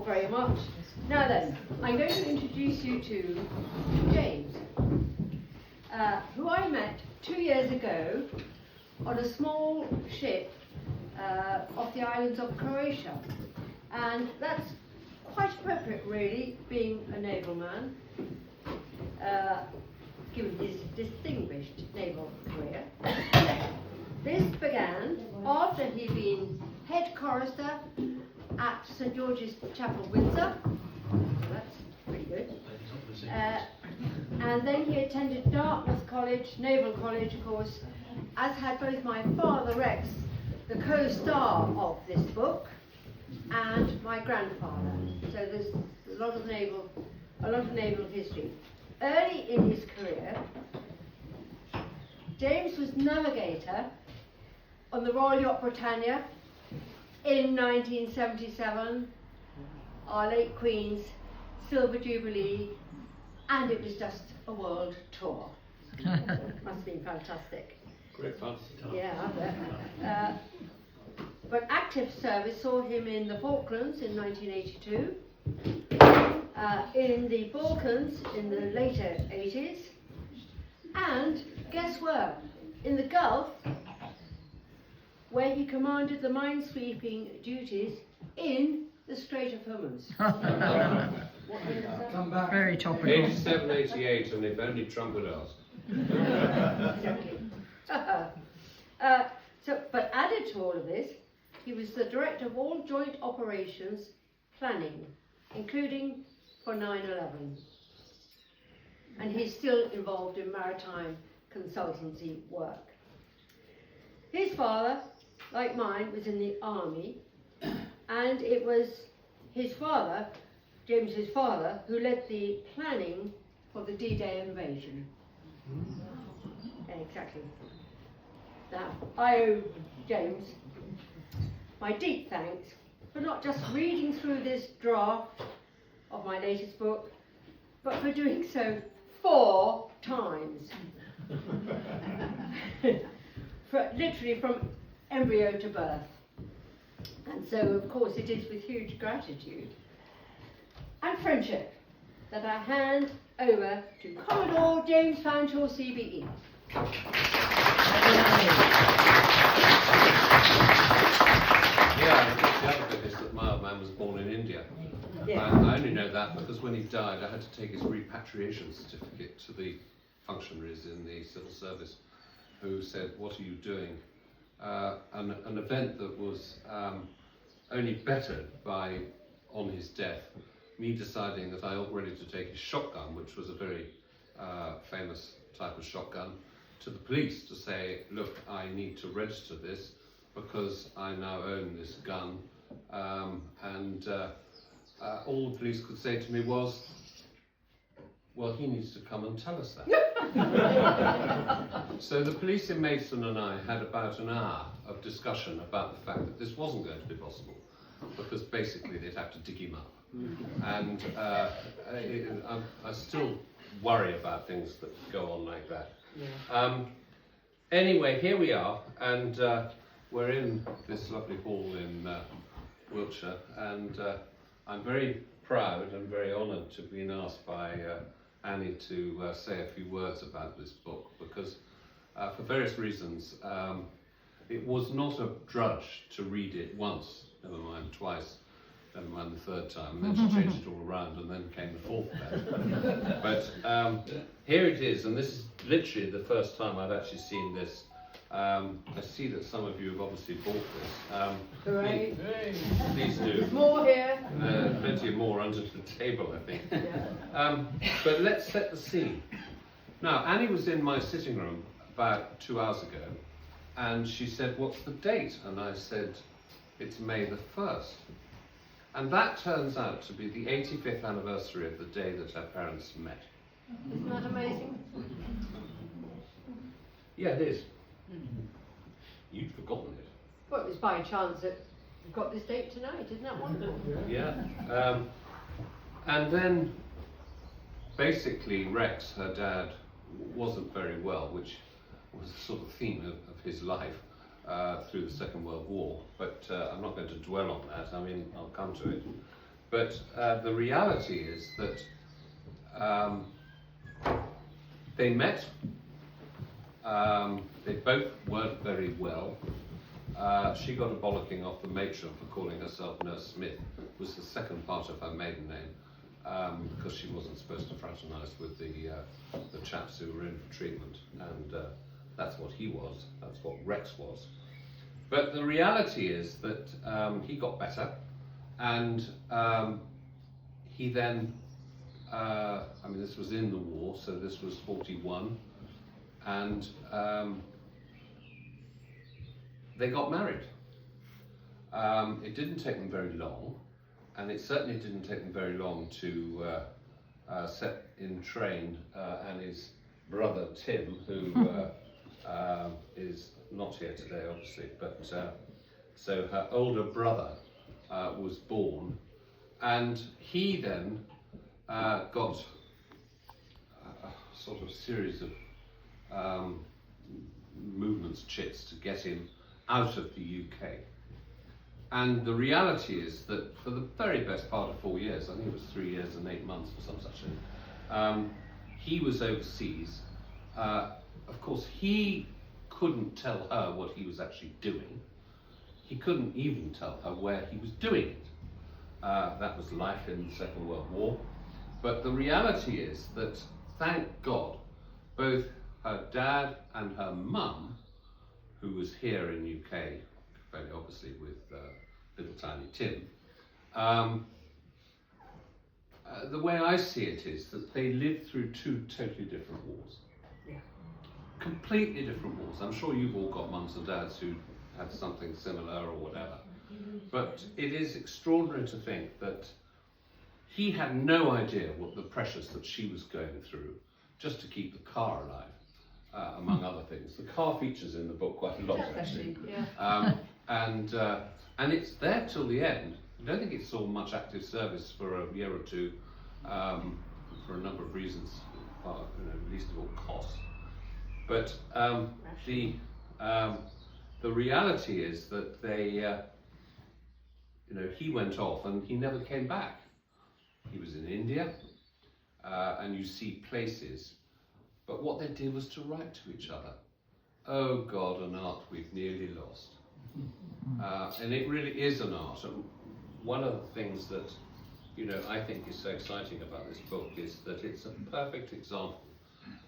talk very much. Now then, I'm going to introduce you to James, who I met 2 years ago on a small ship off the islands of Croatia. And that's quite appropriate, really, being a naval man, given his distinguished naval career. This began after he'd been head chorister at St George's Chapel, Windsor. So that's pretty good. And then he attended Dartmouth College, Naval College, of course, as had both my father Rex, the co-star of this book, and my grandfather. So there's a lot of naval history. Early in his career, James was navigator on the Royal Yacht Britannia in 1977, our late Queen's Silver Jubilee, and it was just a world tour. Must have been fantastic. Great fun. Yeah, I bet. But active service saw him in the Falklands in 1982, in the Balkans in the later 80s, and guess where? In the Gulf, where he commanded the minesweeping duties in the Strait of Hormuz. What year was that? Come back. Very topical. 87, 88, and if only Trump had asked. Exactly. But added to all of this, he was the director of all joint operations planning, including for 9/11. And he's still involved in maritime consultancy work. His father, like mine, was in the army, and it was his father, James's father, who led the planning for the D-Day invasion. Exactly. Now, I owe James my deep thanks for not just reading through this draft of my latest book, but for doing so 4 times. Literally from embryo to birth. And so, of course, it is with huge gratitude and friendship that I hand over to Commodore James Fanshawe, CBE. Yeah, the other bit is that my old man was born in India. Yeah. I only know that because when he died, I had to take his repatriation certificate to the functionaries in the civil service, who said, "What are you doing?" An event that was only bettered by, on his death, me deciding that I ought really to take his shotgun, which was a very famous type of shotgun, to the police to say, "Look, I need to register this because I now own this gun." All the police could say to me was, "Well, he needs to come and tell us that." So the police in Maidstone and I had about an hour of discussion about the fact that this wasn't going to be possible, because basically they'd have to dig him up. And I still worry about things that go on like that. Yeah. Anyway, here we are, and we're in this lovely hall in Wiltshire, and I'm very proud and very honoured to have been asked by Annie to say a few words about this book, because for various reasons it was not a drudge to read it once, never mind twice, never mind the third time, and then she changed it all around, and then came the fourth time. But here it is, and this is literally the first time I've actually seen this. I see that some of you have obviously bought this. Hooray. Please do. There's more here. Plenty more under the table, I think. Yeah. But let's set the scene. Now, Annie was in my sitting room about 2 hours ago, and she said, "What's the date?" And I said, "It's May the 1st. And that turns out to be the 85th anniversary of the day that her parents met. Isn't that amazing? Yeah, it is. You'd forgotten it. Well, it was by chance that we've got this date tonight, isn't that wonderful? Yeah. And then, basically, Rex, her dad, wasn't very well, which was the sort of theme of his life through the Second World War. But I'm not going to dwell on that. I mean, I'll come to it. But the reality is that they met. They both worked very well. She got a bollocking off the matron for calling herself Nurse Smith, was the second part of her maiden name, because she wasn't supposed to fraternise with the chaps who were in for treatment, and that's what he was, that's what Rex was. But the reality is that he got better, and he then, I mean, this was in the war, so this was 41, and they got married. It didn't take them very long, and it certainly didn't take them very long to set in train Annie's brother Tim, who is not here today, obviously, but so her older brother was born, and he then got a sort of series of movements, chits, to get him out of the UK. And the reality is that for the very best part of 4 years, I think it was 3 years and 8 months or some such thing, he was overseas. Of course, he couldn't tell her what he was actually doing. He couldn't even tell her where he was doing it. That was life in the Second World War. But the reality is that, thank God, both her dad and her mum, who was here in UK, very obviously with little tiny Tim, the way I see it is that they lived through two totally different wars. Yeah. Completely different wars. I'm sure you've all got mums and dads who had something similar or whatever. But it is extraordinary to think that he had no idea what the pressures that she was going through just to keep the car alive, among other things. The car features in the book quite a lot, actually. Yeah. And it's there till the end. I don't think it saw much active service for a year or two, for a number of reasons, least of all cost. But the reality is that they, he went off and he never came back. He was in India, and you see places, but what they did was to write to each other. Oh God, an art we've nearly lost. And it really is an art. And one of the things that, I think is so exciting about this book is that it's a perfect example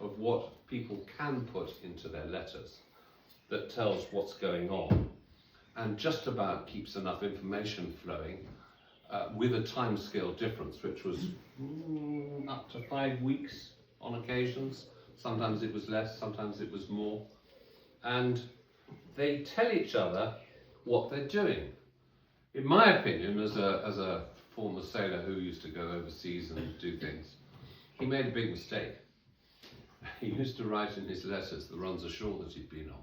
of what people can put into their letters that tells what's going on and just about keeps enough information flowing with a time scale difference, which was up to 5 weeks on occasions. Sometimes it was less, sometimes it was more. And they tell each other what they're doing. In my opinion, as a former sailor who used to go overseas and do things, he made a big mistake. He used to write in his letters the runs ashore that he'd been on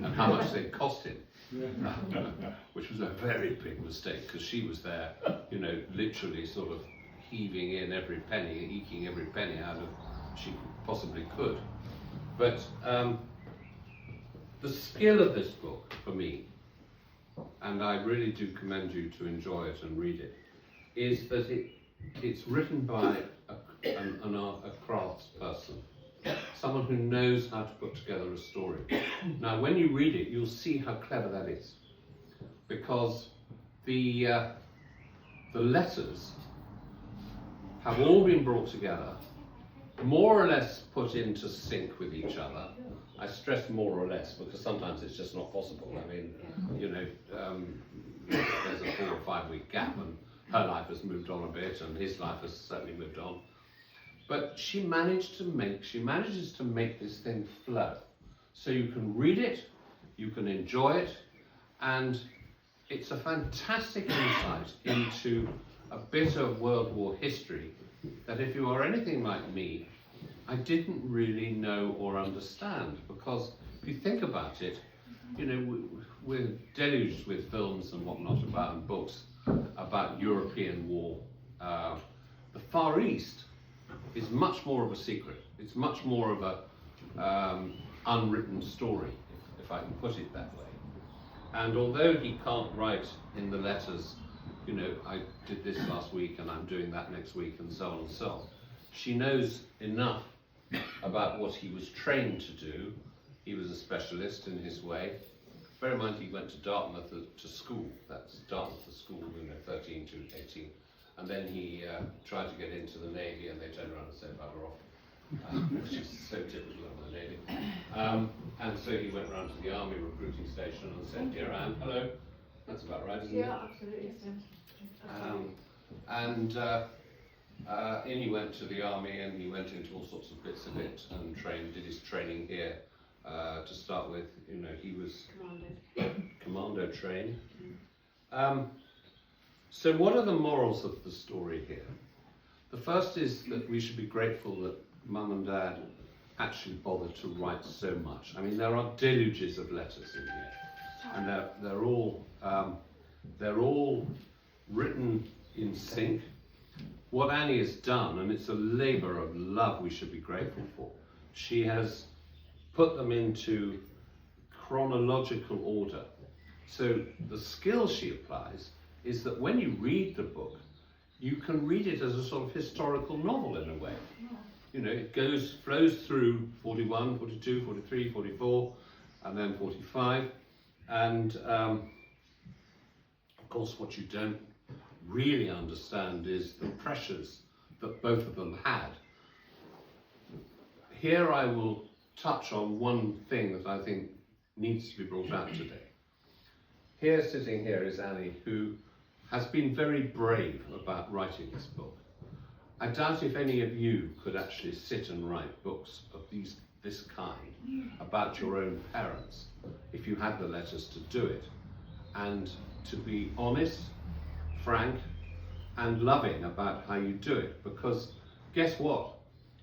and how much they cost him, which was a very big mistake because she was there, literally sort of heaving in every penny, eking every penny out of she possibly could. But the skill of this book, for me, and I really do commend you to enjoy it and read it, is that it's written by a crafts person, someone who knows how to put together a story. Now, when you read it, you'll see how clever that is, because the letters have all been brought together, more or less put into sync with each other. I stress more or less because sometimes it's just not possible. I mean, there's a 4 or 5 week gap and her life has moved on a bit and his life has certainly moved on. But she manages to make this thing flow. So you can read it, you can enjoy it, and it's a fantastic insight into a bit of World War history that if you are anything like me, I didn't really know or understand, because if you think about it, we're deluged with films and whatnot and books about European war. The Far East is much more of a secret. It's much more of a unwritten story, if I can put it that way. And although he can't write in the letters, I I did this last week and I'm doing that next week and so on and so on. She knows enough about what he was trained to do. He was a specialist in his way. Bear in mind he went to Dartmouth to school. That's Dartmouth, the school, 13 to 18. And then he tried to get into the Navy and they turned around and said, bugger off, which is so typical of the Navy. And so he went round to the Army recruiting station and said, dear Anne, hello. That's about right, isn't it? Yeah, absolutely. And he went to the Army and he went into all sorts of bits of it and did his training here. To start with, he was commando trained. So what are the morals of the story here? The first is that we should be grateful that Mum and Dad actually bothered to write so much. I mean, there are deluges of letters in here, and they're all written in sync. What Annie has done, and it's a labour of love we should be grateful for, she has put them into chronological order. So the skill she applies is that when you read the book, you can read it as a sort of historical novel in a way. It flows through 41, 42, 43, 44, and then 45. And of course, what you don't really understand is the pressures that both of them had. Here I will touch on one thing that I think needs to be brought out today. Sitting here is Annie, who has been very brave about writing this book. I doubt if any of you could actually sit and write books of this kind about your own parents, if you had the letters to do it, and to be honest, frank, and loving about how you do it. Because guess what?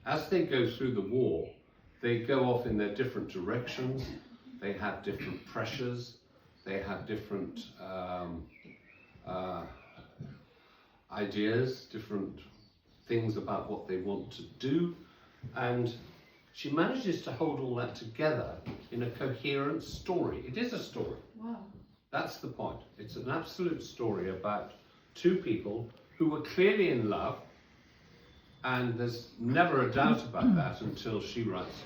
As they go through the war, they go off in their different directions, they have different pressures, they have different ideas, different things about what they want to do, and she manages to hold all that together in a coherent story. It is a story. Wow. That's the point. It's an absolute story about two people who were clearly in love, and there's never a doubt about that until she writes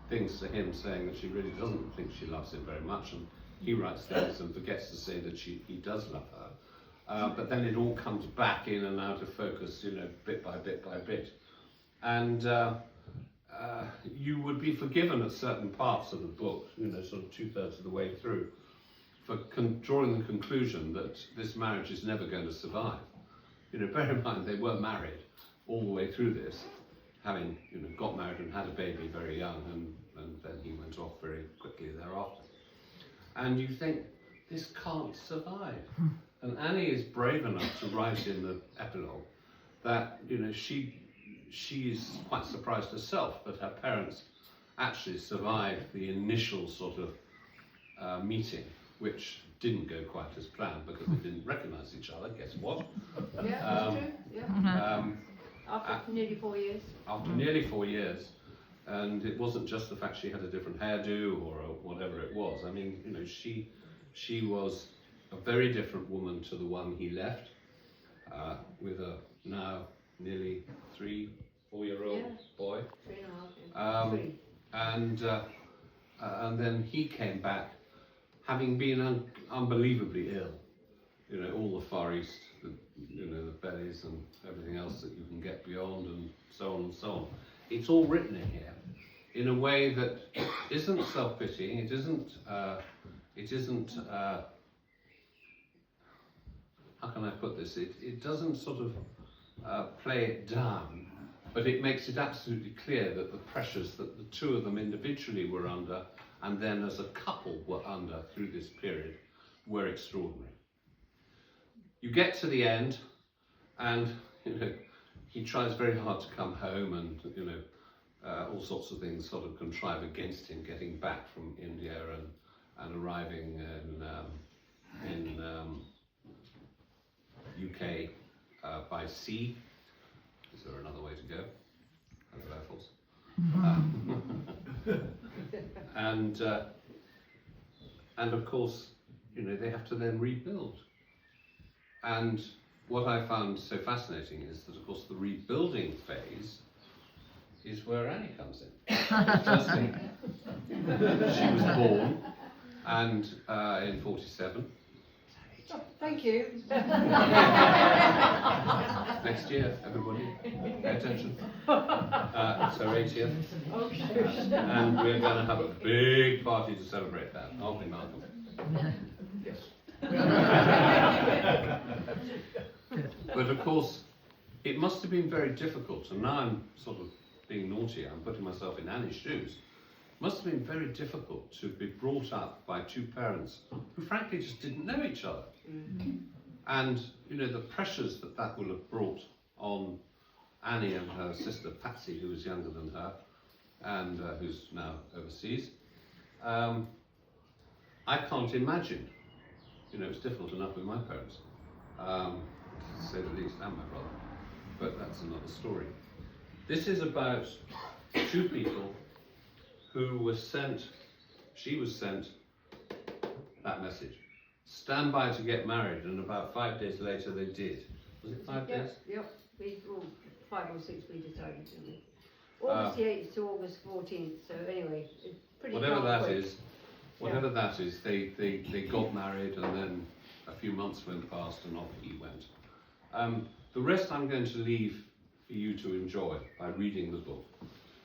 things to him saying that she really doesn't think she loves him very much, and he writes things and forgets to say that he does love her. But then it all comes back in and out of focus, bit by bit by bit. And you would be forgiven at certain parts of the book, sort of 2/3 of the way through, for drawing the conclusion that this marriage is never going to survive. Bear in mind, they were married all the way through this, having got married and had a baby very young, and then he went off very quickly thereafter. And you think, this can't survive. And Annie is brave enough to write in the epilogue that she's quite surprised herself that her parents actually survived the initial sort of meeting, which didn't go quite as planned because they didn't recognise each other. Guess what? Yeah, that's true. Yeah. After nearly 4 years. After nearly 4 years, and it wasn't just the fact she had a different hairdo or whatever it was. I mean, she was a very different woman to the one he left, with a now nearly 3-4-year-old boy. 3.5. And then he came back, having been unbelievably ill. All the Far East, the bellies and everything else that you can get beyond, and so on and so on. It's all written in here in a way that isn't self-pitying. It isn't. How can I put this? It doesn't sort of play it down, but it makes it absolutely clear that the pressures that the two of them individually were under, and then as a couple were under through this period, were extraordinary. You get to the end, and he tries very hard to come home, and all sorts of things sort of contrive against him getting back from India and arriving in UK by sea. Is there another way to go? Hello, Air Force. And of course, they have to then rebuild. And what I found so fascinating is that, of course, the rebuilding phase is where Annie comes in. Firstly, she was born, and in 47. Oh, thank you. Next year, everybody, pay attention. It's her 80th, Okay. and we're going to have a big party to celebrate that, aren't we, Malcolm? Yes. But of course, it must have been very difficult, and now I'm sort of being naughty, I'm putting myself in Annie's shoes. It must have been very difficult to be brought up by two parents who frankly just didn't know each other. And, you know, the pressures that that will have brought on Annie and her sister Patsy, who was younger than her, and who's now overseas. I can't imagine. You know, it's difficult enough with my parents, to say the least, and my brother. But that's another story. This is about two people who were sent, she was sent that message. Stand by to get married, and about 5 days later they did. Was it 5 days? Yep. Well, 5 or 6 we decided, didn't we? August the 8th to August 14th, so anyway, it's pretty Whatever darn that quick. is, whatever that is, they got married, and then a few months went past and off he went. The rest I'm going to leave for you to enjoy by reading the book.